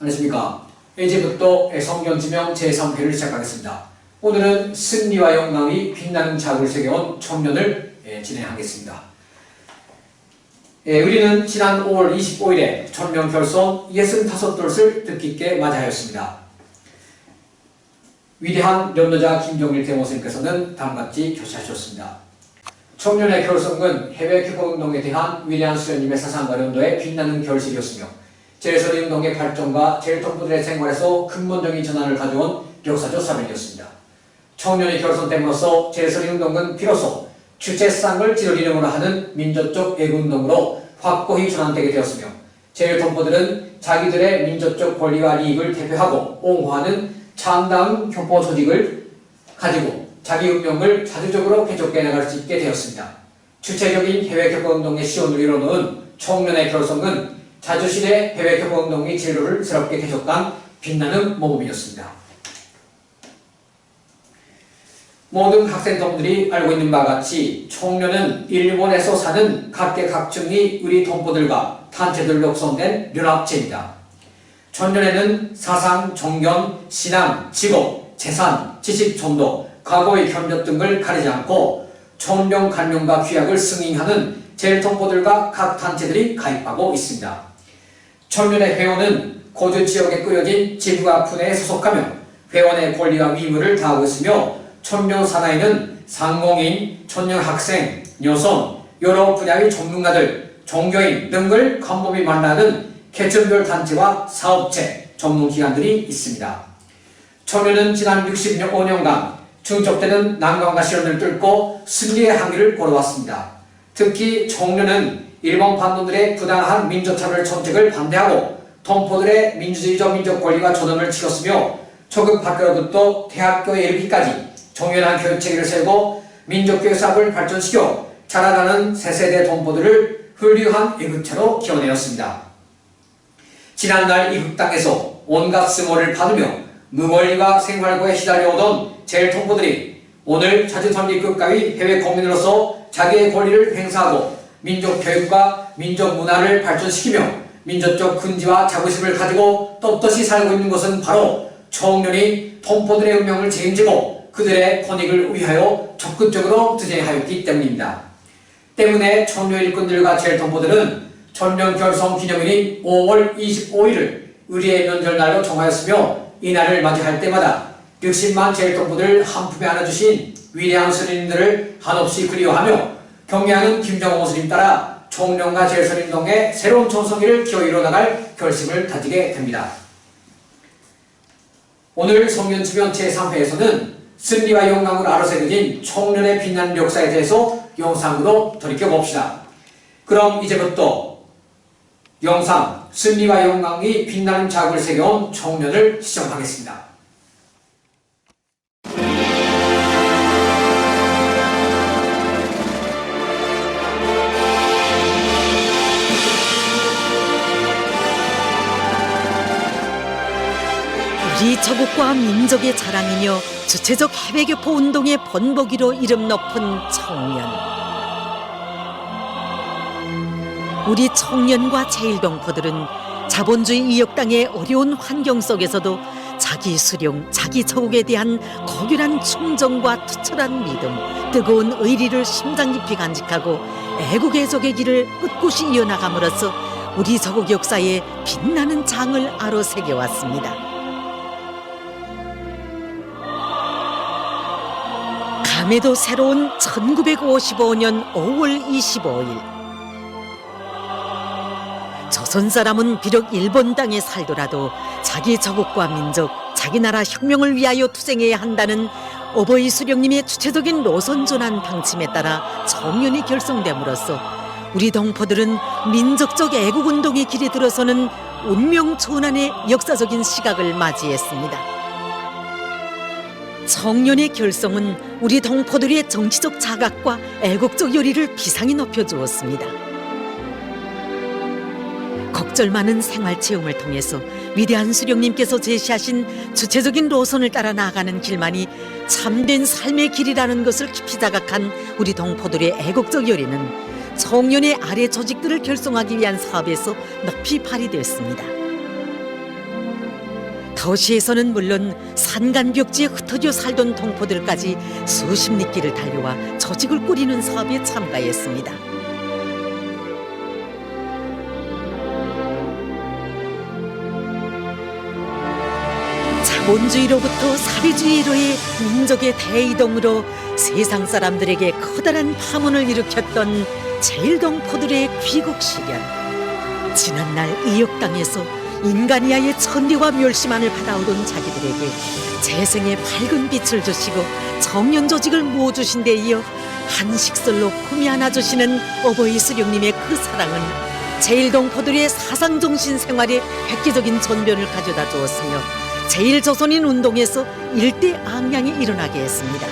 안녕하십니까. 이제부터 성경지명 제3회를 시작하겠습니다. 오늘은 승리와 영광이 빛나는 자극을 새겨온 청년을 진행하겠습니다. 우리는 지난 5월 25일에 천명 결손 65돌을 뜻깊게 맞이하였습니다. 위대한 연로자 김종일 대모선생님께서는 다음같이 교시하셨습니다. 청년의 결성은 해외 교포운동에 대한 위대한 수련님의 사상과 연도에 빛나는 결실이었으며 제일선임운동의 발전과 제일통부들의 생활에서 근본적인 전환을 가져온 역사적 사명이었습니다. 청년의 결선됨으로써 제일선임운동은 비로소 주체상을 지도리령으로 하는 민족적 애국운동으로 확고히 전환되게 되었으며 제일통부들은 자기들의 민족적 권리와 이익을 대표하고 옹호하는 참다운 교포 조직을 가지고 자기 운명을 자주적으로 개척해 나갈 수 있게 되었습니다. 주체적인 해외 교포운동의 시온을 이뤄놓은 청년의 결성은 자주실의 해외 교포운동의 진로를 새롭게 개척한 빛나는 모범이었습니다. 모든 학생동들이 알고 있는 바와 같이 청년은 일본에서 사는 각계각층의 우리 동포들과 단체들로 형성된 연합체입니다. 청년에는 사상, 정견, 신앙, 직업, 재산, 지식, 전도, 과거의 경력 등을 가리지 않고 천명, 간명과 규약을 승인하는 제일통포들과 각 단체들이 가입하고 있습니다. 청년의 회원은 고주 지역에 꾸려진 지부가 분회에 소속하며 회원의 권리와 의무를 다하고 있으며 청년 산하에는 상공인, 청년 학생, 여성, 여러 분야의 전문가들, 종교인 등을 광범위 만나는 계층별 단체와 사업체, 전문기관들이 있습니다. 청년은 지난 65년간 중첩되는 난관과 시련을 뚫고 승리의 항해를 걸어왔습니다. 특히 청년은 일본 반도들의 부당한 민족차별 정책을 반대하고 동포들의 민주주의적 민족 권리와 존엄을 지켰으며 초급 학교로부터 대학교에 이르기까지 정연한 교육체계를 세우고 민족교육 사업을 발전시켜 자라나는 새세대 동포들을 훌륭한 애국체로 키워내었습니다. 지난날 이 흑당에서 온갖 스모를 받으며 무권리와 생활고에 시달려오던 제일통포들이 오늘 자주선리 국가의 해외 국민으로서 자기의 권리를 행사하고 민족 교육과 민족 문화를 발전시키며 민족적 근지와 자부심을 가지고 떳떳이 살고 있는 것은 바로 청년이 동포들의 운명을 책임지고 그들의 권익을 위하여 적극적으로 투쟁하였기 때문입니다. 때문에 청년 일꾼들과 제일통포들은 천명 결성 기념일인 5월 25일을 우리의 명절날로 정하였으며 이날을 맞이할 때마다 60만 제일통포들을 한품에 안아주신 위대한 스님들을 한없이 그리워하며 경애하는 김정호 스님 따라 청년과 제일선임동의 새로운 전성기를 기어 이뤄나갈 결심을 다지게 됩니다. 오늘 성년지명 제3회에서는 승리와 영광을 아로새겨진 청년의 빛나는 역사에 대해서 영상으로 돌이켜봅시다. 그럼 이제부터 영상 승리와 영광이 빛나는 자극을 새겨온 청년을 시청하겠습니다. 우리 저국과 민족의 자랑이며 주체적 해외교포 운동의 번복이로 이름 높은 청년. 우리 청년과 제일동포들은 자본주의 이역당의 어려운 환경 속에서도 자기 수령, 자기 저국에 대한 고결한 충정과 투철한 믿음, 뜨거운 의리를 심장 깊이 간직하고 애국의 적의 길을 꿋꿋이 이어나감으로써 우리 저국 역사에 빛나는 장을 아로새겨왔습니다. 감에도 새로운 1955년 5월 25일 조선 사람은 비록 일본 땅에 살더라도 자기 저국과 민족, 자기 나라 혁명을 위하여 투쟁해야 한다는 어버이 수령님의 주체적인 노선전환 방침에 따라 청년이 결성됨으로써 우리 동포들은 민족적 애국운동의 길에 들어서는 운명초난의 역사적인 시각을 맞이했습니다. 청년의 결성은 우리 동포들의 정치적 자각과 애국적 열의를 비상히 높여주었습니다. 곡절 많은 생활체험을 통해서 위대한 수령님께서 제시하신 주체적인 노선을 따라 나아가는 길만이 참된 삶의 길이라는 것을 깊이 자각한 우리 동포들의 애국적 열의는 청년의 아래 조직들을 결성하기 위한 사업에서 높이 발휘됐습니다. 도시에서는 물론 산간벽지에 흩어져 살던 동포들까지 수십 리길을 달려와 조직을 꾸리는 사업에 참가했습니다. 자본주의로부터 사회주의로의 민족의 대이동으로 세상 사람들에게 커다란 파문을 일으켰던 제일동포들의 귀국 시련. 지난날 이역당에서 인간이야의 천대와 멸시만을 받아오던 자기들에게 재생의 밝은 빛을 주시고 청년 조직을 모아주신 데 이어 한식설로 품이 안아주시는 어버이 수령님의 그 사랑은 제일동포들의 사상정신 생활에 획기적인 전변을 가져다 주었으며 제일조선인 운동에서 일대 앙양이 일어나게 했습니다.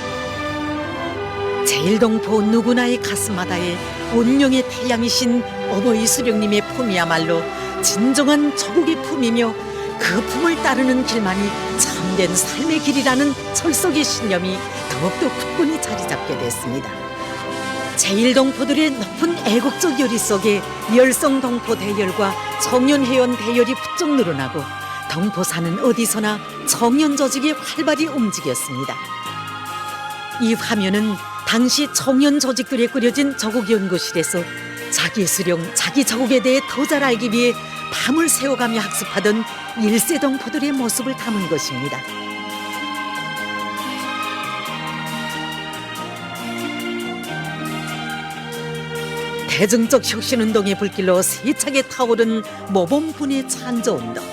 제일동포 누구나의 가슴마다에 운명의 태양이신 어버이 수령님의 품이야말로 진정한 조국의 품이며 그 품을 따르는 길만이 참된 삶의 길이라는 철석의 신념이 더욱더 굳건히 자리 잡게 됐습니다. 제일동포들의 높은 애국적 열의 속에 열성동포 대열과 청년회원 대열이 부쩍 늘어나고 동포사는 어디서나 청년 조직이 활발히 움직였습니다. 이 화면은 당시 청년 조직들에 꾸려진 조국연구실에서 자기 수령, 자기 조국에 대해 더 잘 알기 위해 밤을 새워가며 학습하던 1세 동포들의 모습을 담은 것입니다. 대중적 혁신운동의 불길로 세차게 타오른 모범분의 찬조운동.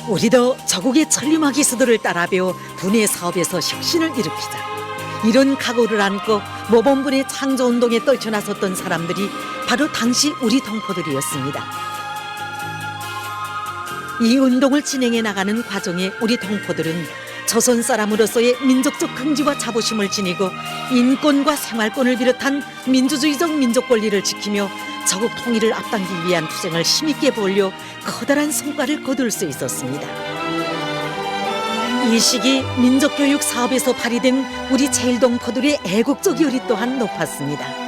우리도 조국의 천리마 기수들을 따라 배워 분해 사업에서 혁신을 일으키자. 이런 각오를 안고 모범분의 창조운동에 떨쳐나섰던 사람들이 바로 당시 우리 동포들이었습니다. 이 운동을 진행해 나가는 과정에 우리 동포들은 조선 사람으로서의 민족적 긍지와 자부심을 지니고 인권과 생활권을 비롯한 민주주의적 민족 권리를 지키며 조국 통일을 앞당기기 위한 투쟁을 힘있게 벌여 커다란 성과를 거둘 수 있었습니다. 이 시기 민족교육 사업에서 발휘된 우리 제일동포들의 애국적 열의 또한 높았습니다.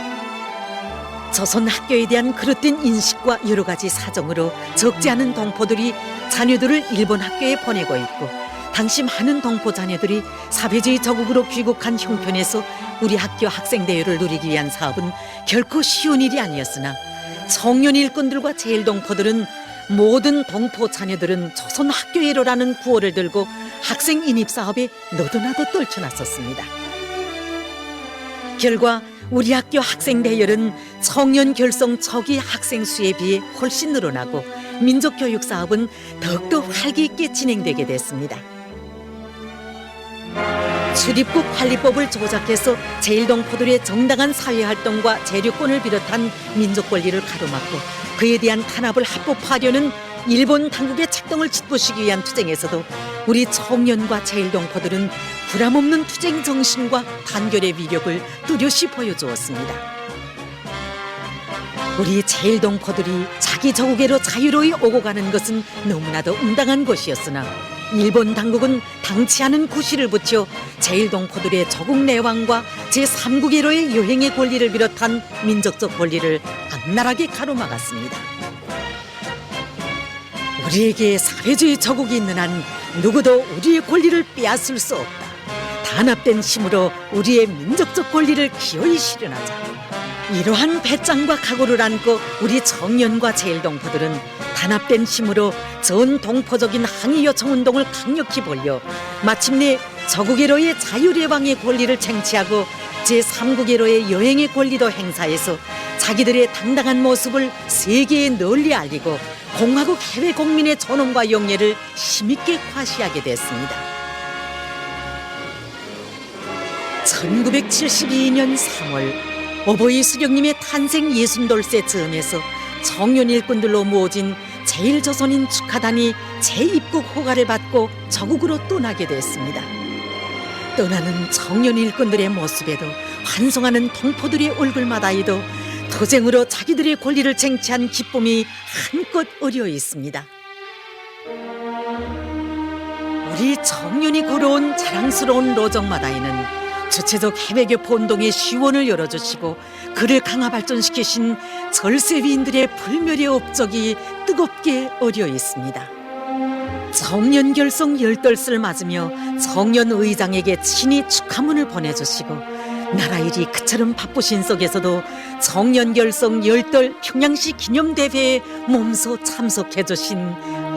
조선 학교에 대한 그릇된 인식과 여러 가지 사정으로 적지 않은 동포들이 자녀들을 일본 학교에 보내고 있고 당시 많은 동포 자녀들이 사회주의 조국으로 귀국한 형편에서 우리 학교 학생 대열을 누리기 위한 사업은 결코 쉬운 일이 아니었으나 청년 일꾼들과 제일동포들은 모든 동포 자녀들은 조선 학교에로라는 구호를 들고 학생 인입 사업에 너도나도 떨쳐났었습니다. 결과 우리 학교 학생 대열은 청년 결성 초기 학생 수에 비해 훨씬 늘어나고 민족교육 사업은 더욱더 활기 있게 진행되게 됐습니다. 출입국 관리법을 조작해서 제일동포들의 정당한 사회활동과 재료권을 비롯한 민족 권리를 가로막고 그에 대한 탄압을 합법화하려는 일본 당국의 책동을 짓부시기 위한 투쟁에서도 우리 청년과 제일동포들은 불함없는 투쟁 정신과 단결의 위력을 뚜렷이 보여주었습니다. 우리 제일동포들이 자기 조국에로 자유로이 오고 가는 것은 너무나도 응당한 것이었으나 일본 당국은 당치 않은 구실을 붙여 제일동포들의 조국 내왕과 제3국에로의 여행의 권리를 비롯한 민족적 권리를 악랄하게 가로막았습니다. 우리에게 사회주의 조국이 있는 한 누구도 우리의 권리를 빼앗을 수 없다. 단합된 힘으로 우리의 민족적 권리를 기어이 실현하자. 이러한 배짱과 각오를 안고 우리 청년과 제일동포들은 단합된 힘으로 전 동포적인 항의 요청 운동을 강력히 벌여 마침내 조국에로의 자유례방의 권리를 쟁취하고 제3국에로의 여행의 권리도 행사해서 자기들의 당당한 모습을 세계에 널리 알리고 공화국 해외 국민의 존엄과 영예를 힘있게 과시하게 됐습니다. 1972년 3월 어버이 수령님의 탄생 60돌세 즈음에서 청년 일꾼들로 모아진 제일조선인 축하단이 재입국 허가를 받고 조국으로 떠나게 됐습니다. 떠나는 청년 일꾼들의 모습에도 환송하는 동포들의 얼굴마다에도 투쟁으로 자기들의 권리를 쟁취한 기쁨이 한껏 어려 있습니다. 우리 청년이 걸어온 자랑스러운 로정마다에는 주체적 해외교포 운동의 시원을 열어주시고 그를 강화 발전시키신 절세위인들의 불멸의 업적이 뜨겁게 어려 있습니다. 청년 결성 열떨스를 맞으며 청년 의장에게 친히 축하문을 보내주시고 나라 일이 그처럼 바쁘신 속에서도 청년 결성 열떨 평양시 기념대회에 몸소 참석해주신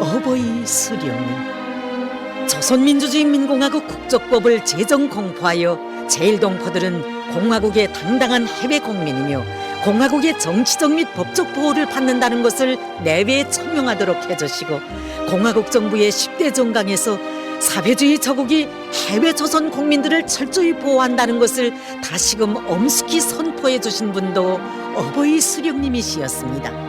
어버이 수령님. 조선민주주의인민공화국 국적법을 제정 공포하여 제일동포들은 공화국의 당당한 해외 국민이며 공화국의 정치적 및 법적 보호를 받는다는 것을 내외에 청명하도록 해주시고 공화국 정부의 10대 정강에서 사회주의 저국이 해외 조선 국민들을 철저히 보호한다는 것을 다시금 엄숙히 선포해 주신 분도 어버이 수령님이시였습니다.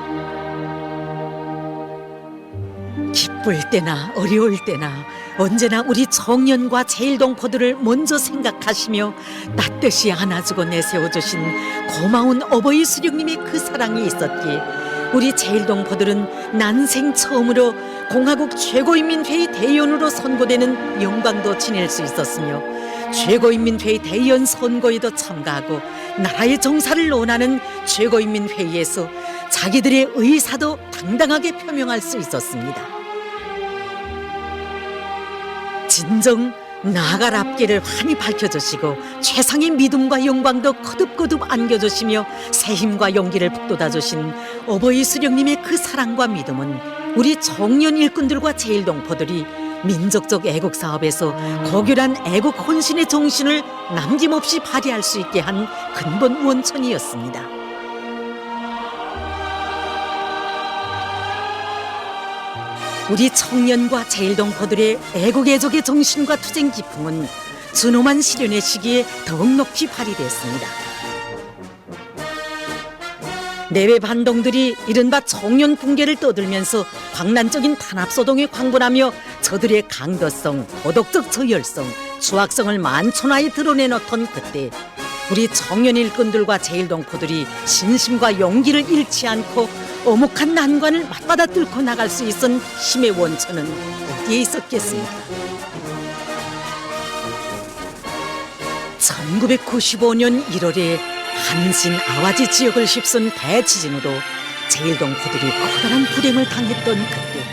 기쁠 때나 어려울 때나 언제나 우리 청년과 제일동포들을 먼저 생각하시며 떳떳이 안아주고 내세워주신 고마운 어버이 수령님의 그 사랑이 있었기에 우리 제일동포들은 난생 처음으로 공화국 최고인민회의 대의원으로 선고되는 영광도 지낼 수 있었으며 최고인민회의 대의원 선거에도 참가하고 나라의 정사를 논하는 최고인민회의에서 자기들의 의사도 당당하게 표명할 수 있었습니다. 진정 나아갈 앞길을 환히 밝혀주시고 최상의 믿음과 영광도 거듭거듭 안겨주시며 새 힘과 용기를 북돋아주신 어버이 수령님의 그 사랑과 믿음은 우리 청년 일꾼들과 제일동포들이 민족적 애국 사업에서 고결한 애국 헌신의 정신을 남김없이 발휘할 수 있게 한 근본 원천이었습니다. 우리 청년과 제일동포들의 애국애족의 정신과 투쟁 기풍은 준엄한 실현의 시기에 더욱 높이 발휘됐습니다. 내외 반동들이 이른바 청년 붕괴를 떠들면서 광란적인 탄압소동에 광분하며 저들의 강도성, 도덕적 저열성, 추악성을 만천하에 드러내놓던 그때 우리 청년 일꾼들과 제일동포들이 신심과 용기를 잃지 않고 어묵한 난관을 맞받아 뚫고 나갈 수 있은 힘의 원천은 어디에 있었겠습니까? 1995년 1월에 한신 아와지 지역을 휩쓴 대지진으로 제일동포들이 커다란 불행을 당했던 그때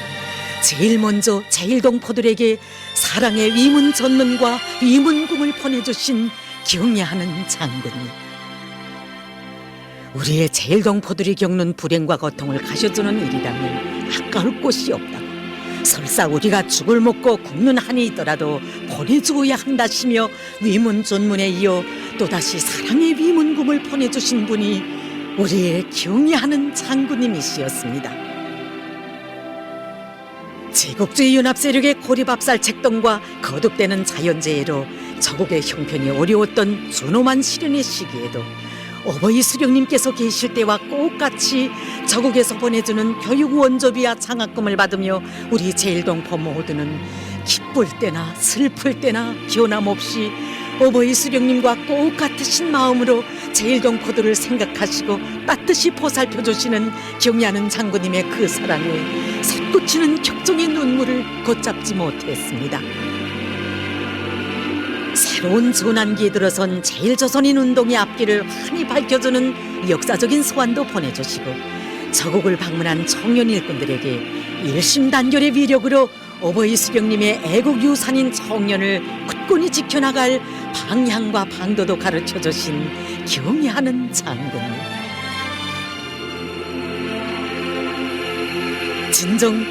제일 먼저 제일동포들에게 사랑의 위문 전문과 위문궁을 보내주신 경애하는 장군님. 우리의 제일동포들이 겪는 불행과 고통을 가셔주는 일이라면 아까울 곳이 없다고 설사 우리가 죽을 먹고 굶는 한이 있더라도 보내주어야 한다시며 위문 전문에 이어 또다시 사랑의 위문궁을 보내주신 분이 우리의 경애하는 장군님이시였습니다. 제국주의 연합 세력의 고리밥살 책동과 거듭되는 자연재해로 저국의 형편이 어려웠던 준엄한 시련의 시기에도 어버이 수령님께서 계실 때와 똑같이 저국에서 보내주는 교육 원조비와 장학금을 받으며 우리 제일동포 모두는 기쁠 때나 슬플 때나 교남없이 어버이 수령님과 똑같으신 마음으로 제일동포들을 생각하시고 따뜻이 보살펴 주시는 경애하는 장군님의 그 사랑에 솟구치는 격정의 눈물을 걷잡지 못했습니다. 새로운 전환기에 들어선 제일조선인 운동의 앞길을 환히 밝혀주는 역사적인 소환도 보내주시고 저국을 방문한 청년 일꾼들에게 일심단결의 위력으로 어버이 수령님의 애국 유산인 청년을 굳건히 지켜나갈 방향과 방도도 가르쳐주신 경애하는 장군님. 진정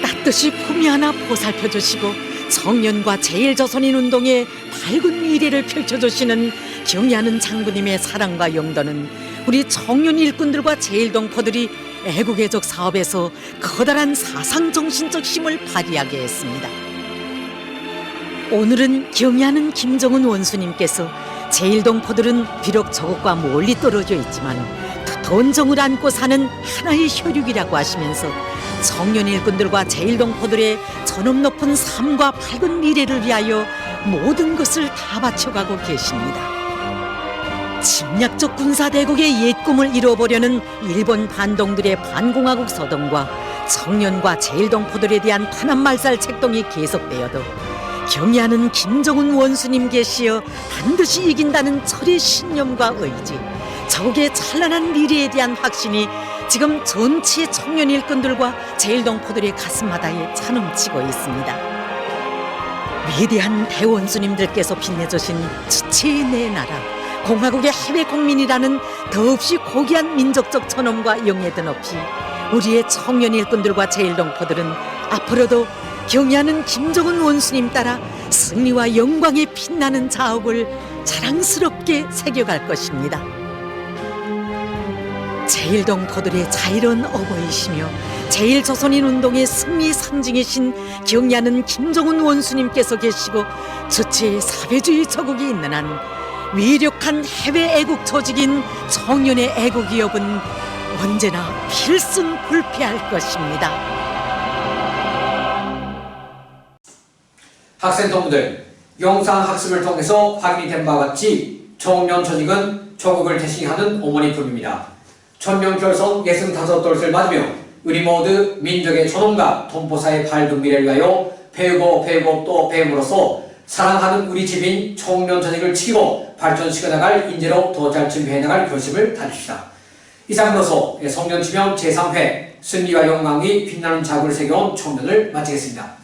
따뜻이 품위 하나 보살펴주시고 청년과 제일조선인 운동의 밝은 미래를 펼쳐주시는 경애하는 장군님의 사랑과 용도는 우리 청년 일꾼들과 제일동포들이 애국애족 사업에서 커다란 사상정신적 힘을 발휘하게 했습니다. 오늘은 경애하는 김정은 원수님께서 제일동포들은 비록 저국과 멀리 떨어져 있지만 두터운 정을 안고 사는 하나의 혈육이라고 하시면서 청년 일꾼들과 제일동포들의 전업 높은 삶과 밝은 미래를 위하여 모든 것을 다 바쳐가고 계십니다. 침략적 군사대국의 옛 꿈을 이뤄보려는 일본 반동들의 반공화국 서동과 청년과 제일동포들에 대한 탄압말살 책동이 계속되어도 경애하는 김정은 원수님 계시어 반드시 이긴다는 철의 신념과 의지, 적의 찬란한 미래에 대한 확신이 지금 전체 청년 일꾼들과 제일동포들의 가슴마다에 차넘치고 있습니다. 위대한 대원수님들께서 빛내주신 주체의 내 나라, 공화국의 해외 국민이라는 더없이 고귀한 민족적 존엄과 영예드 높이 우리의 청년 일꾼들과 제일동포들은 앞으로도 경애하는 김정은 원수님 따라 승리와 영광의 빛나는 자옥을 자랑스럽게 새겨갈 것입니다. 제일동포들의 자유로운 어버이시며 제일조선인 운동의 승리 상징이신 경애하는 김정은 원수님께서 계시고 주체의 사회주의 저국이 있는 한 위력한 해외 애국 조직인 청년의 애국 위협은 언제나 필승불패할 것입니다. 학생 동무들, 영상 학습을 통해서 확인이 된 바와 같이 청년 조직은 조국을 대신하는 어머니 품입니다. 천명결성 65돌을 맞으며 우리 모두 민족의 존엄과 동포사의 밝은 미래를 위하여 배우고 또 배움으로써 사랑하는 우리 집인 청년 조직을 지키고 발전시켜 나갈 인재로 더 잘 준비해 나갈 결심을 다집시다. 이상으로서 성년지명 제3회 승리와 영광이 빛나는 자국을 새겨온 청년을 마치겠습니다.